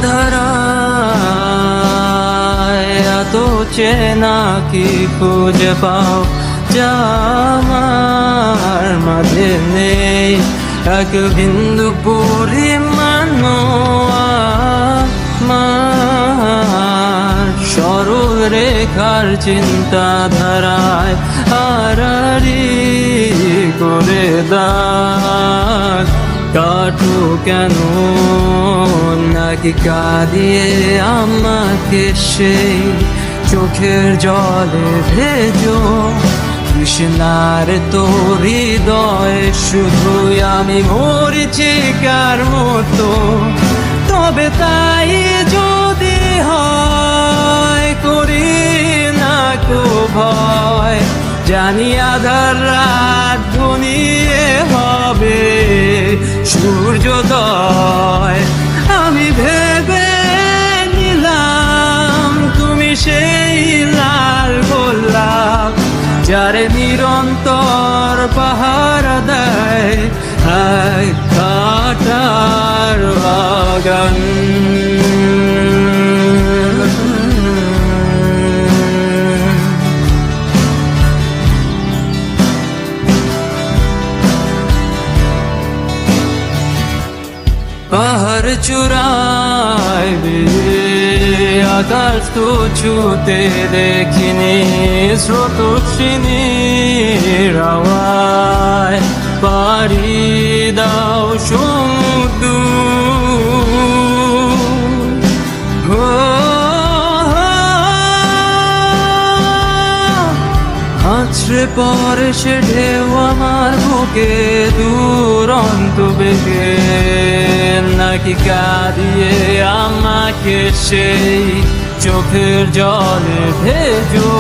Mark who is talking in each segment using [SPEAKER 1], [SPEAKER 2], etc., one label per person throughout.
[SPEAKER 1] ধারায় এত চেনা কি খুঁজে পাও যা আমার মাঝে নেই, এক বিন্দু পরিমাণও আমার সরল রেখার চিন্তাধারায় আড়াআড়ি করে দাগ কাটো কেন নাকি কাঁদিয়ে আমাকে সেই চোখের জলে ভেজো কৃষ্ণার তোর হৃদয়ে শুধুই আমি মরিচিকার মতো। তবে তাই যদি হয় করি না কো ভয়, জানি আধার রাত ঘনিয়ে হবে সূর্যোদয়। আমি ভেবে নিলাম তুমি সেই লাল গোলাপ যারে নিরন্তর পাহারা দেয় এক কাঁটার বাগান। পাহাড় চূড়ায় আকাশ তো ছুতে দেখিনি, স্রোতস্বিনীর আওয়ায় পাড়ি দাও সমুদ্র। আছড়ে পরে সে ঢেউ আমার বুকে দুরন্ত বেগে, নাকি কাঁদিয়ে আমাকে সেই চোখের জলে ভেজো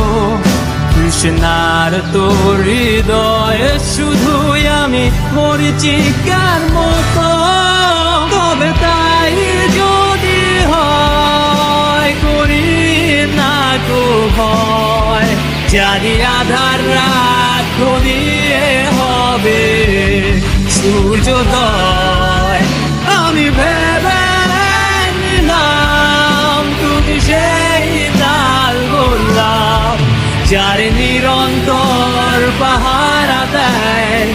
[SPEAKER 1] কৃষ্ণার তোর হৃদয়ে শুধুই আমি মরিচিকার মতো। তবে তাই যদি হয় করি না কো ভয়, জানি আধার রাত ঘনিয়ে হবে সূর্যোদয়। আমি ভেবে নিলাম তুমি সেই লাল গোলাপ যারে নিরন্তর পাহারা দেয়